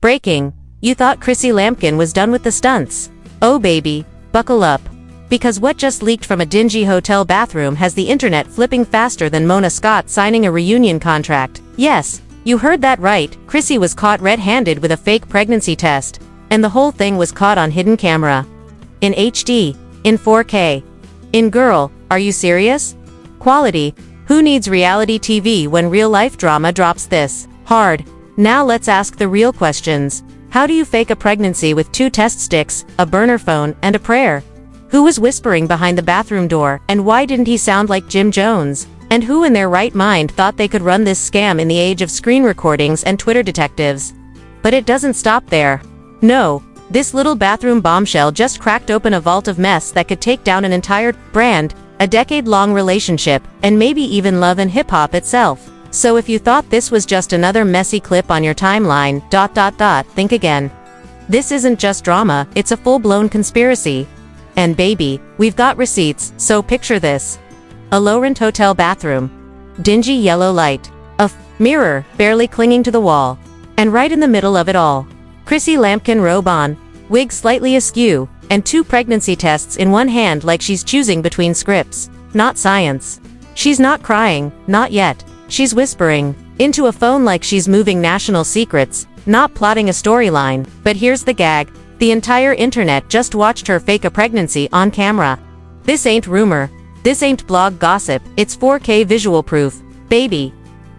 Breaking. You thought Chrissy Lampkin was done with the stunts. Oh baby, buckle up. Because what just leaked from a dingy hotel bathroom has the internet flipping faster than Mona Scott signing a reunion contract. Yes, you heard that right, Chrissy was caught red-handed with a fake pregnancy test. And the whole thing was caught on hidden camera. In HD. In 4K. In girl, are you serious? Quality. Who needs reality TV when real-life drama drops this hard? Now let's ask the real questions. How do you fake a pregnancy with 2 test sticks, a burner phone, and a prayer? Who was whispering behind the bathroom door, and why didn't he sound like Jim Jones? And who in their right mind thought they could run this scam in the age of screen recordings and Twitter detectives? But it doesn't stop there. No, this little bathroom bombshell just cracked open a vault of mess that could take down an entire brand, a decade-long relationship, and maybe even love and hip-hop itself. So if you thought this was just another messy clip on your timeline, think again. This isn't just drama, it's a full-blown conspiracy. And baby, we've got receipts, so picture this. A low-rent hotel bathroom. Dingy yellow light. A mirror, barely clinging to the wall. And right in the middle of it all, Chrissy Lampkin robe on, wig slightly askew, and 2 pregnancy tests in one hand like she's choosing between scripts. Not science. She's not crying, not yet. She's whispering into a phone like she's moving national secrets, not plotting a storyline. But here's the gag. The entire internet just watched her fake a pregnancy on camera. This ain't rumor. This ain't blog gossip, it's 4K visual proof. Baby.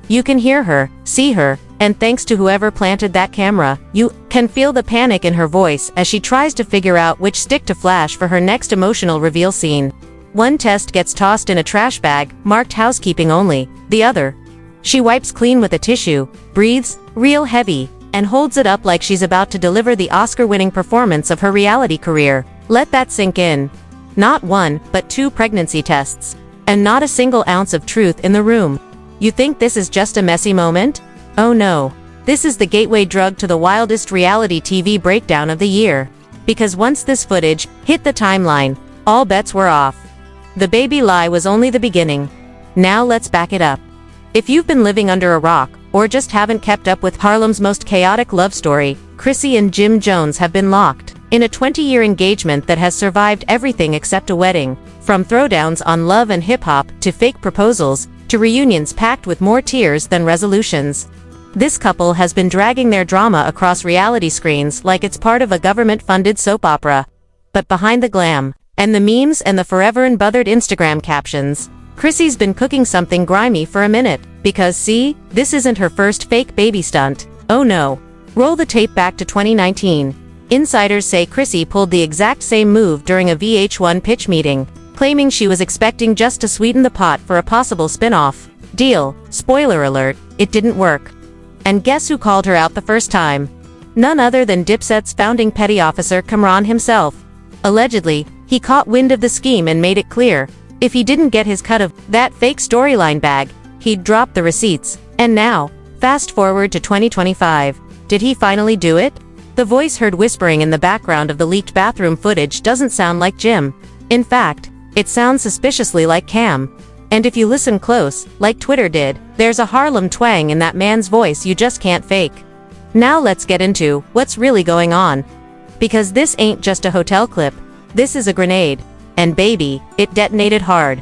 You can hear her, see her, and thanks to whoever planted that camera, you can feel the panic in her voice as she tries to figure out which stick to flash for her next emotional reveal scene. One test gets tossed in a trash bag, marked housekeeping only. The other. She wipes clean with a tissue, breathes, real heavy, and holds it up like she's about to deliver the Oscar-winning performance of her reality career. Let that sink in. Not 1, but 2 pregnancy tests. And not a single ounce of truth in the room. You think this is just a messy moment? Oh no. This is the gateway drug to the wildest reality TV breakdown of the year. Because once this footage hit the timeline, all bets were off. The baby lie was only the beginning. Now let's back it up. If you've been living under a rock, or just haven't kept up with Harlem's most chaotic love story, Chrissy and Jim Jones have been locked in a 20-year engagement that has survived everything except a wedding. From throwdowns on love and hip-hop, to fake proposals, to reunions packed with more tears than resolutions. This couple has been dragging their drama across reality screens like it's part of a government-funded soap opera. But behind the glam, and the memes and the forever embothered Instagram captions, Chrissy's been cooking something grimy for a minute. Because see, this isn't her first fake baby stunt. Oh no. Roll the tape back to 2019. Insiders say Chrissy pulled the exact same move during a VH1 pitch meeting, claiming she was expecting just to sweeten the pot for a possible spin-off deal. Spoiler alert, it didn't work. And guess who called her out the first time? None other than Dipset's founding petty officer Kamran himself. Allegedly, he caught wind of the scheme and made it clear, if he didn't get his cut of that fake storyline bag, he'd drop the receipts. And now, fast forward to 2025. Did he finally do it? The voice heard whispering in the background of the leaked bathroom footage doesn't sound like Jim. In fact, it sounds suspiciously like Cam. And if you listen close, like Twitter did, there's a Harlem twang in that man's voice you just can't fake. Now let's get into what's really going on. Because this ain't just a hotel clip. This is a grenade. And baby, it detonated hard.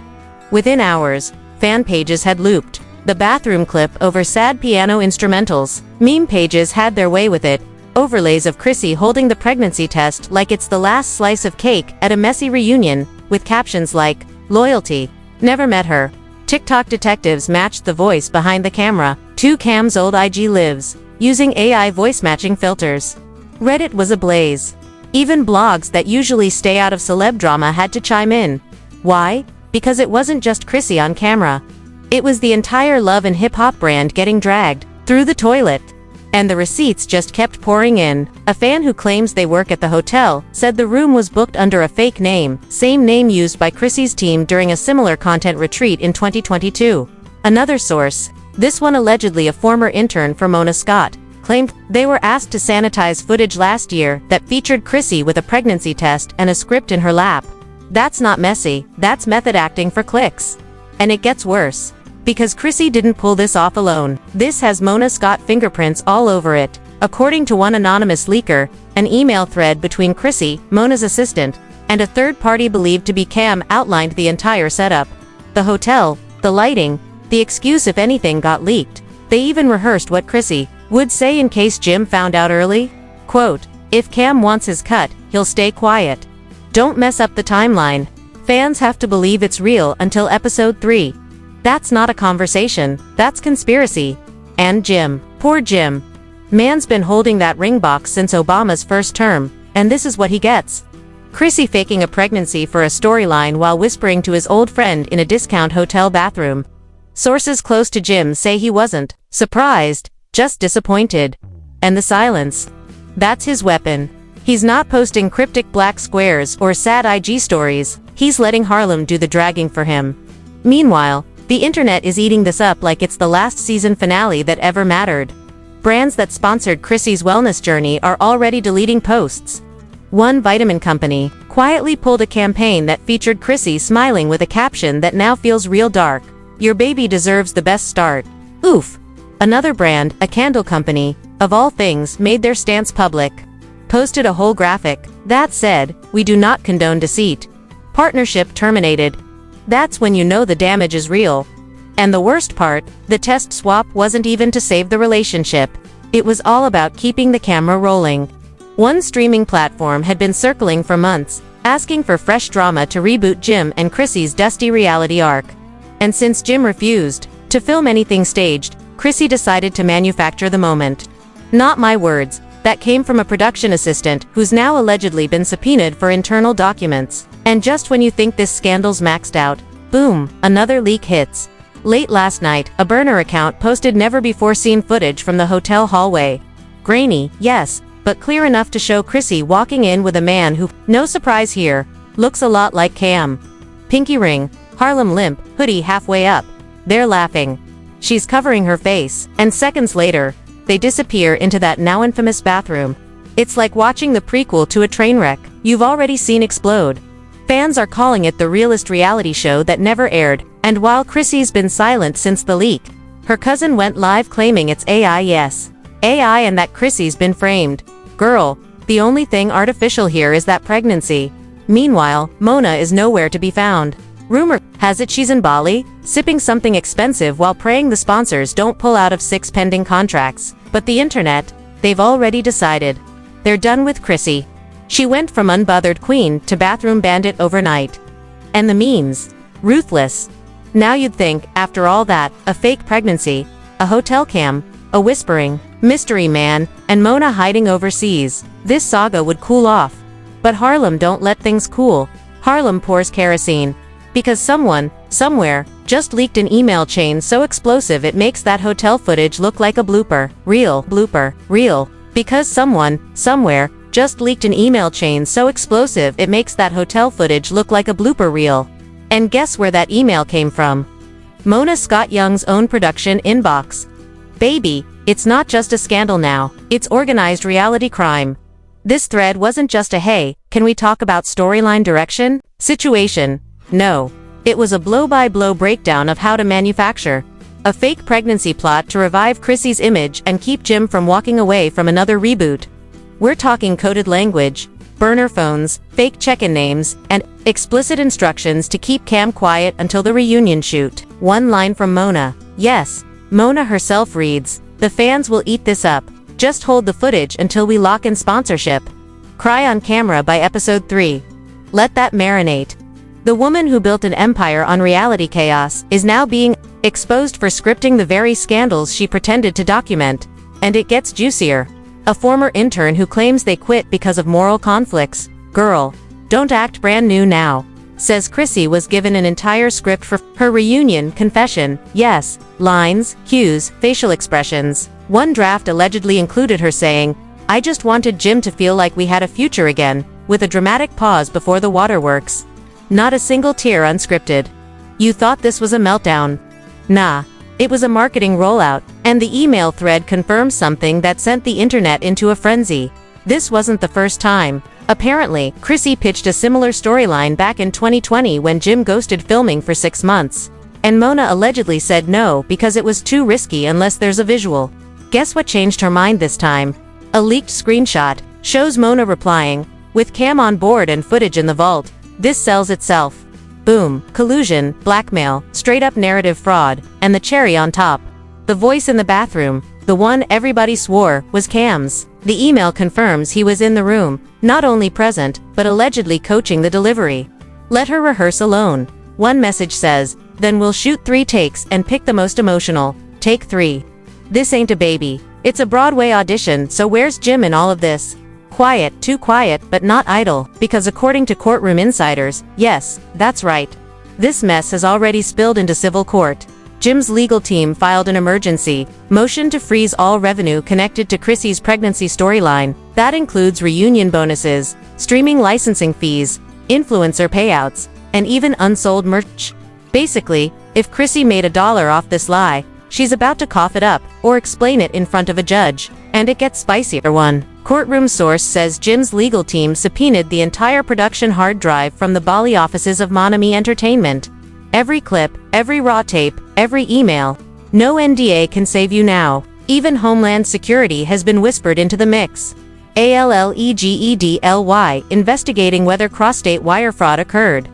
Within hours, fan pages had looped the bathroom clip over sad piano instrumentals. Meme pages had their way with it. Overlays of Chrissy holding the pregnancy test like it's the last slice of cake at a messy reunion, with captions like, "Loyalty. Never met her." TikTok detectives matched the voice behind the camera to Cam's old IG lives, using AI voice matching filters. Reddit was ablaze. Even blogs that usually stay out of celeb drama had to chime in. Why? Because it wasn't just Chrissy on camera. It was the entire love and hip-hop brand getting dragged through the toilet. And the receipts just kept pouring in. A fan who claims they work at the hotel said the room was booked under a fake name, same name used by Chrissy's team during a similar content retreat in 2022. Another source, this one allegedly a former intern for Mona Scott, claimed they were asked to sanitize footage last year that featured Chrissy with a pregnancy test and a script in her lap. That's not messy, that's method acting for clicks. And it gets worse. Because Chrissy didn't pull this off alone. This has Mona Scott fingerprints all over it. According to one anonymous leaker, an email thread between Chrissy, Mona's assistant, and a third party believed to be Cam outlined the entire setup. The hotel, the lighting, the excuse if anything got leaked. They even rehearsed what Chrissy would say in case Jim found out early. Quote, "If Cam wants his cut, he'll stay quiet. Don't mess up the timeline. Fans have to believe it's real until episode 3. That's not a conversation, that's conspiracy." And Jim. Poor Jim. Man's been holding that ring box since Obama's first term, and this is what he gets. Chrissy faking a pregnancy for a storyline while whispering to his old friend in a discount hotel bathroom. Sources close to Jim say he wasn't surprised, just disappointed. And the silence. That's his weapon. He's not posting cryptic black squares or sad IG stories, he's letting Harlem do the dragging for him. Meanwhile, the internet is eating this up like it's the last season finale that ever mattered. Brands that sponsored Chrissy's wellness journey are already deleting posts. One vitamin company quietly pulled a campaign that featured Chrissy smiling with a caption that now feels real dark. "Your baby deserves the best start. Oof." Another brand, a candle company, of all things, made their stance public. Posted a whole graphic that said, "We do not condone deceit. Partnership terminated." That's when you know the damage is real. And the worst part, the test swap wasn't even to save the relationship. It was all about keeping the camera rolling. One streaming platform had been circling for months, asking for fresh drama to reboot Jim and Chrissy's dusty reality arc. And since Jim refused to film anything staged, Chrissy decided to manufacture the moment. Not my words, that came from a production assistant who's now allegedly been subpoenaed for internal documents. And just when you think this scandal's maxed out, boom, another leak hits. Late last night, a burner account posted never-before-seen footage from the hotel hallway. Grainy, yes, but clear enough to show Chrissy walking in with a man who, no surprise here, looks a lot like Cam. Pinky ring, Harlem limp, hoodie halfway up. They're laughing. She's covering her face, and seconds later, they disappear into that now infamous bathroom. It's like watching the prequel to a train wreck you've already seen explode. Fans are calling it the realest reality show that never aired, and while Chrissy's been silent since the leak, her cousin went live claiming it's AI. Yes, AI, and that Chrissy's been framed. Girl, the only thing artificial here is that pregnancy. Meanwhile, Mona is nowhere to be found. Rumor has it she's in Bali, sipping something expensive while praying the sponsors don't pull out of 6 pending contracts. But the internet, they've already decided. They're done with Chrissy. She went from unbothered queen to bathroom bandit overnight. And the memes, ruthless. Now you'd think, after all that, a fake pregnancy, a hotel cam, a whispering mystery man, and Mona hiding overseas, this saga would cool off. But Harlem don't let things cool. Harlem pours kerosene. Because someone, somewhere, just leaked an email chain so explosive it makes that hotel footage look like a blooper. Real blooper. Real. Because someone, somewhere, just leaked an email chain so explosive it makes that hotel footage look like a blooper reel. And guess where that email came from? Mona Scott Young's own production inbox. Baby, it's not just a scandal now, it's organized reality crime. This thread wasn't just a "hey, can we talk about storyline direction" situation. No. It was a blow-by-blow breakdown of how to manufacture a fake pregnancy plot to revive Chrissy's image and keep Jim from walking away from another reboot. We're talking coded language, burner phones, fake check-in names, and explicit instructions to keep Cam quiet until the reunion shoot. One line from Mona. Yes, Mona herself reads, "The fans will eat this up. Just hold the footage until we lock in sponsorship. Cry on camera by episode 3. Let that marinate." The woman who built an empire on reality chaos is now being exposed for scripting the very scandals she pretended to document. And it gets juicier. A former intern who claims they quit because of moral conflicts. Girl, don't act brand new now. Says Chrissy was given an entire script for her reunion confession. Yes, lines, cues, facial expressions. One draft allegedly included her saying, "I just wanted Jim to feel like we had a future again," with a dramatic pause before the waterworks. Not a single tear unscripted. You thought this was a meltdown? Nah. It was a marketing rollout, and the email thread confirms something that sent the internet into a frenzy. This wasn't the first time. Apparently, Chrissy pitched a similar storyline back in 2020 when Jim ghosted filming for 6 months. And Mona allegedly said no because it was too risky unless there's a visual. Guess what changed her mind this time? A leaked screenshot shows Mona replying, "With Cam on board and footage in the vault, this sells itself." Boom, collusion, blackmail, straight-up narrative fraud, and the cherry on top. The voice in the bathroom, the one everybody swore was Cam's. The email confirms he was in the room, not only present, but allegedly coaching the delivery. "Let her rehearse alone." One message says, "Then we'll shoot 3 takes and pick the most emotional. Take 3. This ain't a baby. It's a Broadway audition, so where's Jim in all of this?" Quiet, too quiet, but not idle, because according to courtroom insiders, yes, that's right. This mess has already spilled into civil court. Jim's legal team filed an emergency motion to freeze all revenue connected to Chrissy's pregnancy storyline. That includes reunion bonuses, streaming licensing fees, influencer payouts, and even unsold merch. Basically, if Chrissy made $1 off this lie, she's about to cough it up, or explain it in front of a judge. And it gets spicier. One courtroom source says Jim's legal team subpoenaed the entire production hard drive from the Bali offices of Monami Entertainment. Every clip, every raw tape, every email. No NDA can save you now. Even Homeland Security has been whispered into the mix. ALLEGEDLY investigating whether cross-state wire fraud occurred.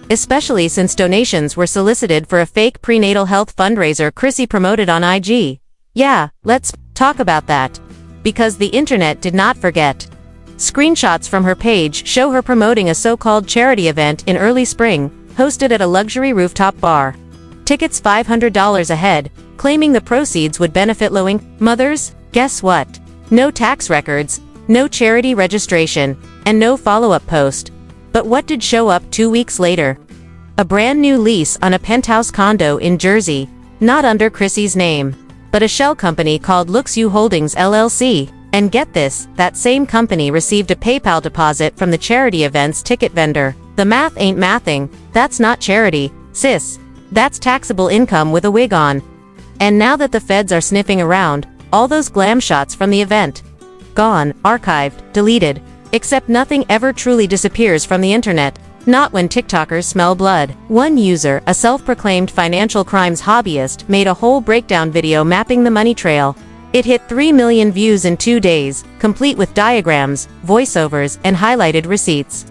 Especially since donations were solicited for a fake prenatal health fundraiser Chrissy promoted on IG. Yeah, let's talk about that. Because the internet did not forget. Screenshots from her page show her promoting a so-called charity event in early spring, hosted at a luxury rooftop bar. Tickets $500 a head, claiming the proceeds would benefit low-income mothers. Guess what? No tax records, no charity registration, and no follow-up post. But what did show up 2 weeks later? A brand new lease on a penthouse condo in Jersey, not under Chrissy's name, but a shell company called Looks You Holdings LLC. And get this, that same company received a PayPal deposit from the charity event's ticket vendor. The math ain't mathing. That's not charity, sis. That's taxable income with a wig on. And now that the feds are sniffing around, all those glam shots from the event. Gone, archived, deleted. Except nothing ever truly disappears from the internet. Not when TikTokers smell blood. One user, a self-proclaimed financial crimes hobbyist, made a whole breakdown video mapping the money trail. It hit 3 million views in 2 days, complete with diagrams, voiceovers, and highlighted receipts.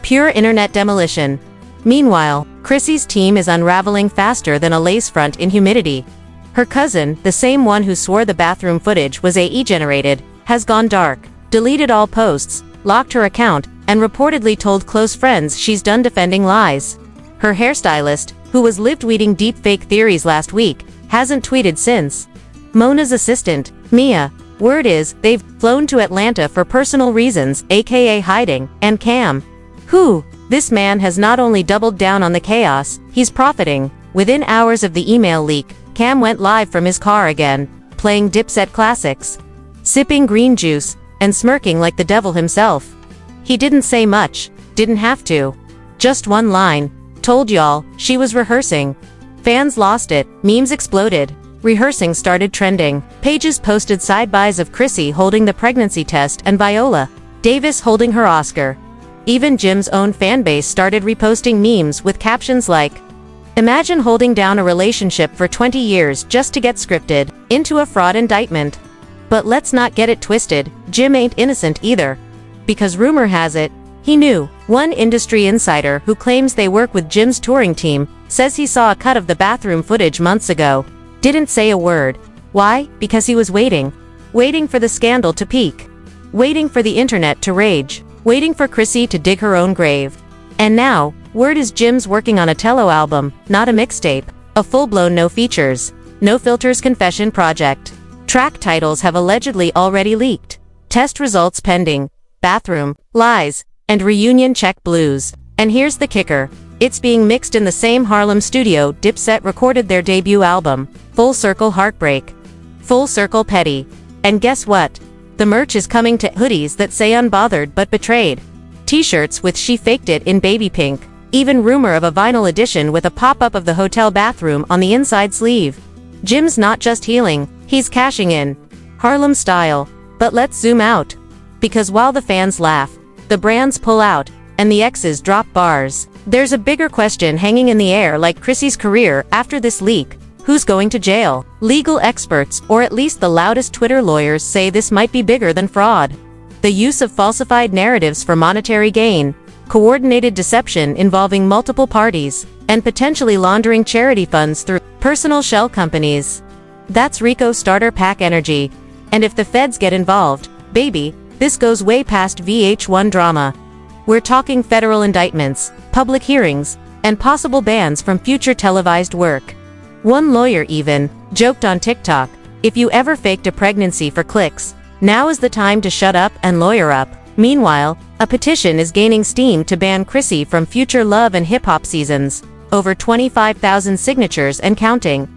Pure internet demolition. Meanwhile, Chrissy's team is unraveling faster than a lace front in humidity. Her cousin, the same one who swore the bathroom footage was AI-generated, has gone dark, deleted all posts, locked her account, and reportedly told close friends she's done defending lies. Her hairstylist, who was live-tweeting deepfake theories last week, hasn't tweeted since. Mona's assistant, Mia, word is, they've flown to Atlanta for personal reasons, aka hiding, and Cam. Who? This man has not only doubled down on the chaos, he's profiting. Within hours of the email leak, Cam went live from his car again, playing Dipset classics, sipping green juice, and smirking like the devil himself. He didn't say much, didn't have to. Just one line, "Told y'all, she was rehearsing." Fans lost it, memes exploded. Rehearsing started trending. Pages posted side-bys of Chrissy holding the pregnancy test and Viola Davis holding her Oscar. Even Jim's own fanbase started reposting memes with captions like, "Imagine holding down a relationship for 20 years just to get scripted into a fraud indictment." But let's not get it twisted, Jim ain't innocent either. Because rumor has it, he knew. One industry insider who claims they work with Jim's touring team says he saw a cut of the bathroom footage months ago. Didn't say a word. Why? Because he was waiting. Waiting for the scandal to peak. Waiting for the internet to rage. Waiting for Chrissy to dig her own grave. And now, word is Jim's working on a Tello album, not a mixtape. A full-blown no features, no filters confession project. Track titles have allegedly already leaked. Test results pending. Bathroom, lies, and reunion check blues. And here's the kicker. It's being mixed in the same Harlem studio Dipset recorded their debut album, Full Circle Heartbreak. Full Circle Petty. And guess what? The merch is coming to hoodies that say unbothered but betrayed. T-shirts with She Faked It in baby pink. Even rumor of a vinyl edition with a pop-up of the hotel bathroom on the inside sleeve. Jim's not just healing, he's cashing in. Harlem style. But let's zoom out. Because while the fans laugh, the brands pull out, and the exes drop bars, there's a bigger question hanging in the air like Chrissy's career after this leak. Who's going to jail? Legal experts, or at least the loudest Twitter lawyers, say this might be bigger than fraud. The use of falsified narratives for monetary gain, coordinated deception involving multiple parties, and potentially laundering charity funds through personal shell companies. That's RICO starter pack energy. And if the feds get involved, baby, this goes way past VH1 drama. We're talking federal indictments, public hearings, and possible bans from future televised work. One lawyer even joked on TikTok, if you ever faked a pregnancy for clicks, now is the time to shut up and lawyer up. Meanwhile, a petition is gaining steam to ban Chrissy from future Love and Hip Hop seasons, over 25,000 signatures and counting.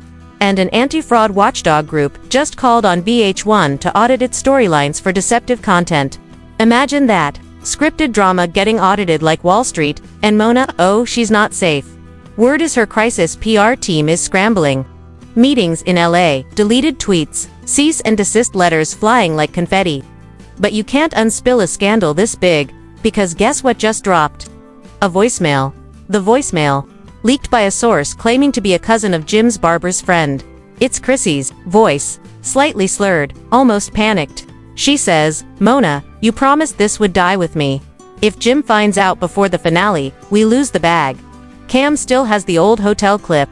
And an anti-fraud watchdog group just called on VH1 to audit its storylines for deceptive content. Imagine that, scripted drama getting audited like Wall Street, and Mona, oh, she's not safe. Word is her crisis PR team is scrambling. Meetings in LA, deleted tweets, cease and desist letters flying like confetti. But you can't unspill a scandal this big, because guess what just dropped? A voicemail. The voicemail, leaked by a source claiming to be a cousin of Jim's barber's friend. It's Chrissy's voice, slightly slurred, almost panicked. She says, Mona, you promised this would die with me. If Jim finds out before the finale, we lose the bag. Cam still has the old hotel clip.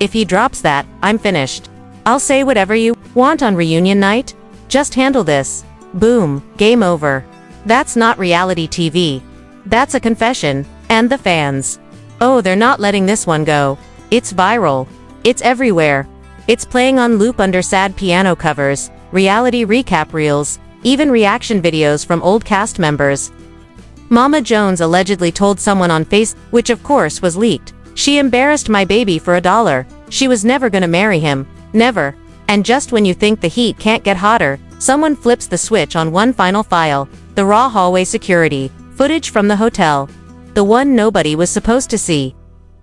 If he drops that, I'm finished. I'll say whatever you want on reunion night. Just handle this. Boom, game over. That's not reality TV. That's a confession. And the fans. Oh, they're not letting this one go. It's viral. It's everywhere. It's playing on loop under sad piano covers, reality recap reels, even reaction videos from old cast members. Mama Jones allegedly told someone on Facebook, which of course was leaked, she embarrassed my baby for $1. She was never gonna marry him. Never. And just when you think the heat can't get hotter, someone flips the switch on one final file, the raw hallway security footage from the hotel. The one nobody was supposed to see.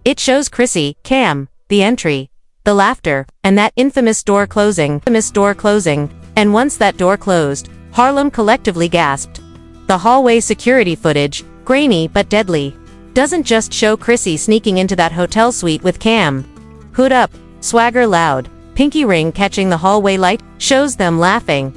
It shows Chrissy, Cam, the entry, the laughter, and that infamous door closing. And once that door closed, Harlem collectively gasped. The hallway security footage, grainy but deadly, doesn't just show Chrissy sneaking into that hotel suite with Cam. Hood up, swagger loud, pinky ring catching the hallway light, shows them laughing,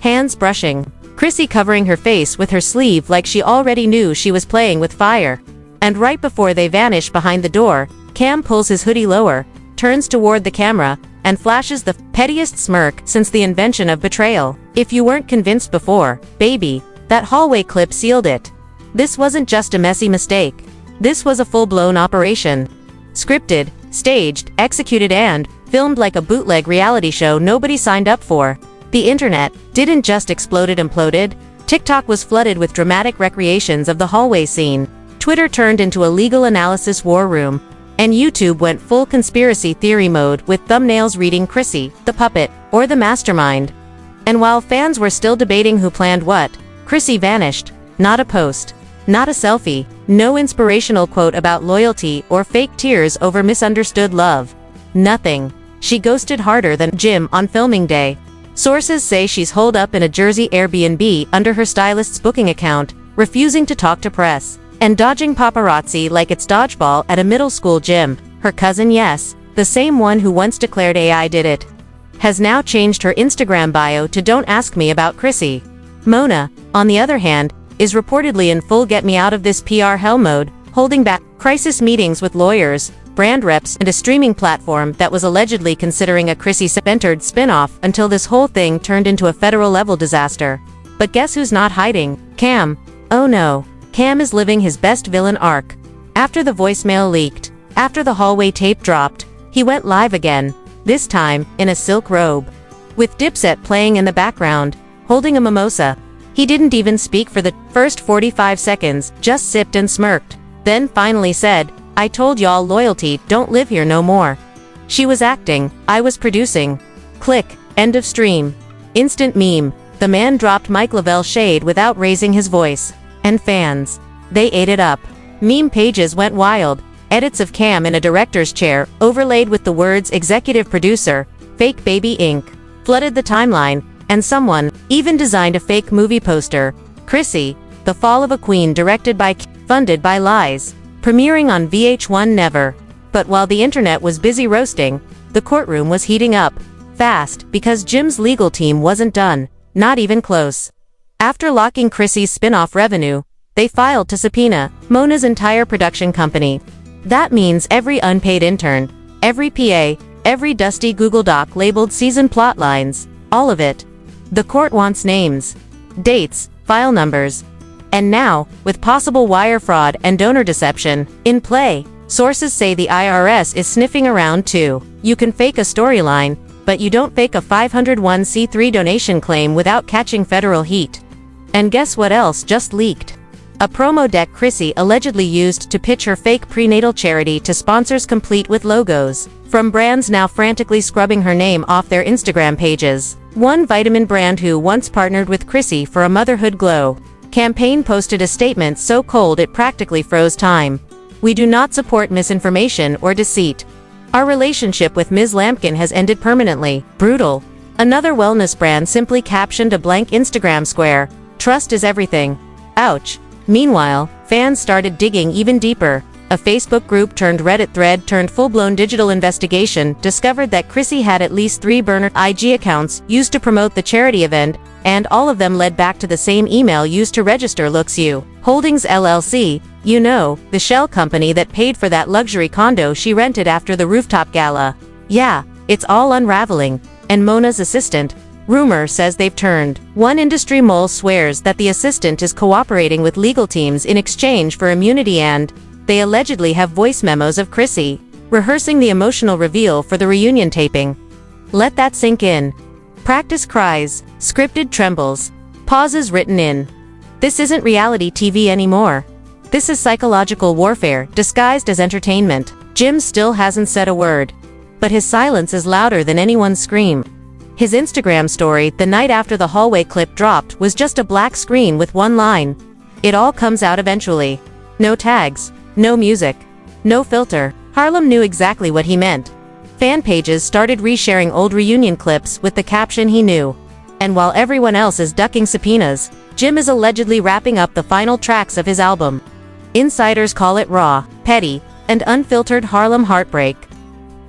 hands brushing, Chrissy covering her face with her sleeve like she already knew she was playing with fire. And right before they vanish behind the door, Cam pulls his hoodie lower, turns toward the camera, and flashes the pettiest smirk since the invention of betrayal. If you weren't convinced before, baby, that hallway clip sealed it. This wasn't just a messy mistake. This was a full-blown operation. Scripted, staged, executed and filmed like a bootleg reality show nobody signed up for. The internet didn't just explode, it imploded. TikTok was flooded with dramatic recreations of the hallway scene. Twitter turned into a legal analysis war room. And YouTube went full conspiracy theory mode with thumbnails reading Chrissy, the puppet, or the mastermind. And while fans were still debating who planned what, Chrissy vanished. Not a post. Not a selfie. No inspirational quote about loyalty or fake tears over misunderstood love. Nothing. She ghosted harder than Jim on filming day. Sources say she's holed up in a Jersey Airbnb under her stylist's booking account, refusing to talk to press, and dodging paparazzi like it's dodgeball at a middle school gym. Her cousin, yes, the same one who once declared AI did it, has now changed her Instagram bio to "Don't ask me about Chrissy." Mona, on the other hand, is reportedly in full get me out of this PR hell mode, holding back crisis meetings with lawyers, brand reps, and a streaming platform that was allegedly considering a Chrissy-centered spin-off until this whole thing turned into a federal-level disaster. But guess who's not hiding? Cam. Oh no. Cam is living his best villain arc. After the voicemail leaked, after the hallway tape dropped, he went live again, this time in a silk robe, with Dipset playing in the background, holding a mimosa. He didn't even speak for the first 45 seconds, just sipped and smirked, then finally said, "I told y'all loyalty don't live here no more." She was acting, I was producing. Click, end of stream. Instant meme. The man dropped Mike Lavelle shade without raising his voice. And fans, they ate it up. Meme pages went wild. Edits of Cam in a director's chair, overlaid with the words executive producer, fake baby Inc., flooded the timeline, and someone even designed a fake movie poster, Chrissy, The Fall of a Queen, directed by, funded by lies, premiering on VH1 never. But while the internet was busy roasting, The courtroom was heating up fast because Jim's legal team wasn't done, not even close. After locking Chrissy's spin-off revenue, they filed to subpoena Mona's entire production company. That means every unpaid intern, every PA, every dusty Google Doc labeled season plot lines, all of it. The court wants names, dates, file numbers. And now, with possible wire fraud and donor deception in play, sources say the IRS is sniffing around too. You can fake a storyline, but you don't fake a 501c3 donation claim without catching federal heat. And guess what else just leaked? A promo deck Chrissy allegedly used to pitch her fake prenatal charity to sponsors, complete with logos from brands now frantically scrubbing her name off their Instagram pages. One vitamin brand who once partnered with Chrissy for a motherhood glow campaign posted a statement so cold it practically froze time. "We do not support misinformation or deceit. Our relationship with Ms. Lampkin has ended permanently." Brutal. Another wellness brand simply captioned a blank Instagram square, "Trust is everything." Ouch. Meanwhile, fans started digging even deeper. A Facebook group turned Reddit thread turned full-blown digital investigation discovered that Chrissy had at least 3 burner IG accounts used to promote the charity event, and all of them led back to the same email used to register Looks You Holdings LLC, you know, the shell company that paid for that luxury condo she rented after the rooftop gala. Yeah, it's all unraveling. And Mona's assistant, rumor says they've turned. One industry mole swears that the assistant is cooperating with legal teams in exchange for immunity, and they allegedly have voice memos of Chrissy rehearsing the emotional reveal for the reunion taping. Let that sink in. Practice cries, scripted trembles, pauses written in. This isn't reality TV anymore. This is psychological warfare disguised as entertainment. Jim still hasn't said a word, but his silence is louder than anyone's scream. His Instagram story the night after the hallway clip dropped was just a black screen with one line. "It all comes out eventually." No tags, no music, no filter. Harlem knew exactly what he meant. Fan pages started resharing old reunion clips with the caption he knew. And while everyone else is ducking subpoenas, Jim is allegedly wrapping up the final tracks of his album. Insiders call it raw, petty, and unfiltered Harlem heartbreak.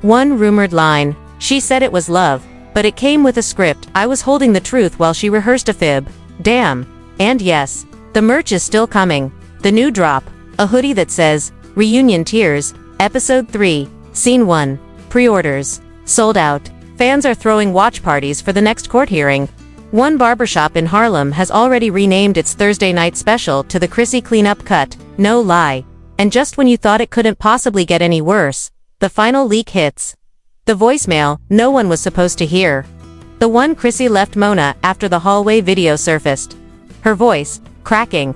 One rumored line, "She said it was love, but it came with a script. I was holding the truth while she rehearsed a fib." Damn. And yes, the merch is still coming. The new drop, a hoodie that says, "Reunion Tears, Episode 3, Scene 1. Pre-orders. Sold out. Fans are throwing watch parties for the next court hearing. One barbershop in Harlem has already renamed its Thursday night special to the Chrissy Cleanup Cut. No lie. And just when you thought it couldn't possibly get any worse, the final leak hits. The voicemail no one was supposed to hear. The one Chrissy left Mona after the hallway video surfaced. Her voice, cracking.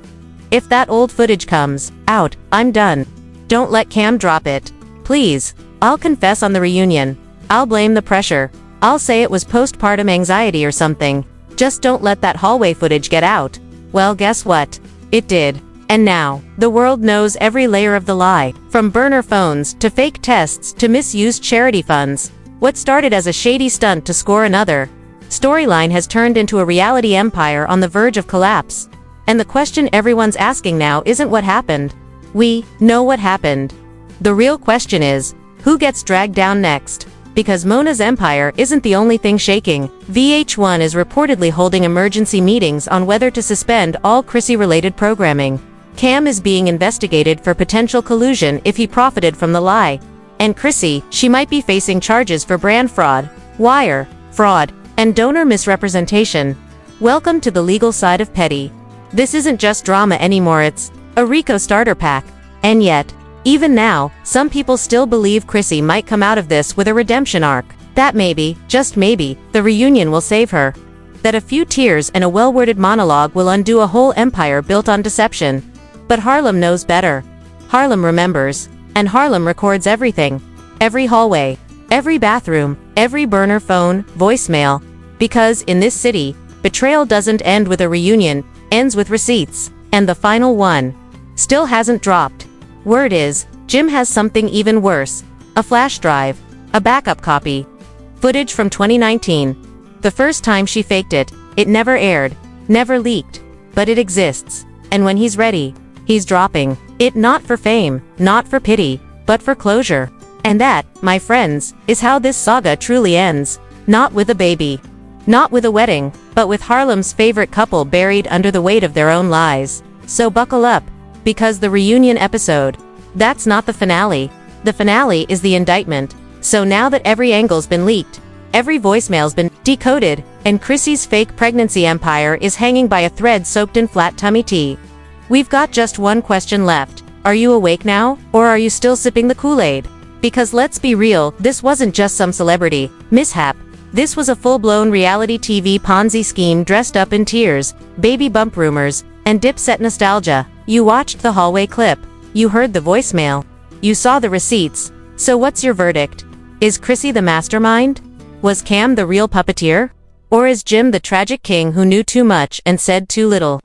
"If that old footage comes out, I'm done. Don't let Cam drop it. Please. I'll confess on the reunion. I'll blame the pressure. I'll say it was postpartum anxiety or something. Just don't let that hallway footage get out." Well, guess what? It did. And now, the world knows every layer of the lie, from burner phones to fake tests to misused charity funds. What started as a shady stunt to score another storyline has turned into a reality empire on the verge of collapse. And the question everyone's asking now isn't what happened. We know what happened. The real question is, who gets dragged down next? Because Mona's empire isn't the only thing shaking. VH1 is reportedly holding emergency meetings on whether to suspend all Chrissy-related programming. Cam is being investigated for potential collusion if he profited from the lie. And Chrissy, she might be facing charges for brand fraud, wire fraud, and donor misrepresentation. Welcome to the legal side of petty. This isn't just drama anymore, it's a RICO starter pack. And yet, even now, some people still believe Chrissy might come out of this with a redemption arc. That maybe, just maybe, the reunion will save her. That a few tears and a well-worded monologue will undo a whole empire built on deception. But Harlem knows better. Harlem remembers. And Harlem records everything. Every hallway, every bathroom, every burner phone, voicemail. Because in this city, betrayal doesn't end with a reunion, ends with receipts. And the final one still hasn't dropped. Word is, Jim has something even worse. A flash drive. A backup copy. Footage from 2019. The first time she faked it, it never aired, never leaked. But it exists. And when he's ready, he's dropping it, not for fame, not for pity, but for closure. And that, my friends, is how this saga truly ends. Not with a baby. Not with a wedding, but with Harlem's favorite couple buried under the weight of their own lies. So buckle up, because the reunion episode, that's not the finale. The finale is the indictment. So now that every angle's been leaked, every voicemail's been decoded, and Chrissy's fake pregnancy empire is hanging by a thread soaked in flat tummy tea, we've got just one question left. Are you awake now, or are you still sipping the Kool-Aid? Because let's be real, this wasn't just some celebrity mishap. This was a full-blown reality TV Ponzi scheme dressed up in tears, baby bump rumors, and dipset nostalgia. You watched the hallway clip. You heard the voicemail. You saw the receipts. So what's your verdict? Is Chrissy the mastermind? Was Cam the real puppeteer? Or is Jim the tragic king who knew too much and said too little?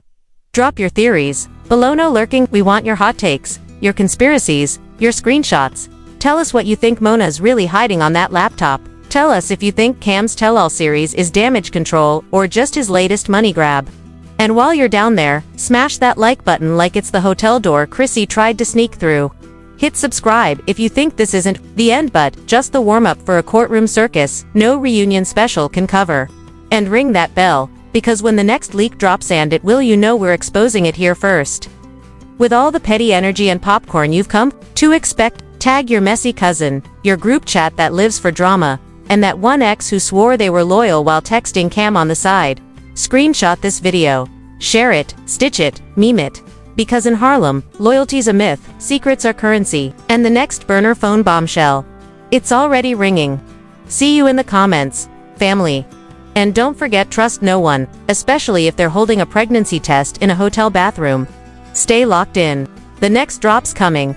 Drop your theories below. No lurking. We want your hot takes, your conspiracies, your screenshots. Tell us what you think Mona's really hiding on that laptop. Tell us if you think Cam's tell-all series is damage control or just his latest money grab. And while you're down there, smash that like button like it's the hotel door Chrissy tried to sneak through. Hit subscribe if you think this isn't the end but just the warm-up for a courtroom circus no reunion special can cover. And ring that bell, because when the next leak drops, and it will, you know we're exposing it here first. With all the petty energy and popcorn you've come to expect, tag your messy cousin, your group chat that lives for drama, and that one ex who swore they were loyal while texting Cam on the side. Screenshot this video. Share it, stitch it, meme it. Because in Harlem, loyalty's a myth, secrets are currency, and the next burner phone bombshell, it's already ringing. See you in the comments, family. And don't forget, trust no one, especially if they're holding a pregnancy test in a hotel bathroom. Stay locked in. The next drop's coming.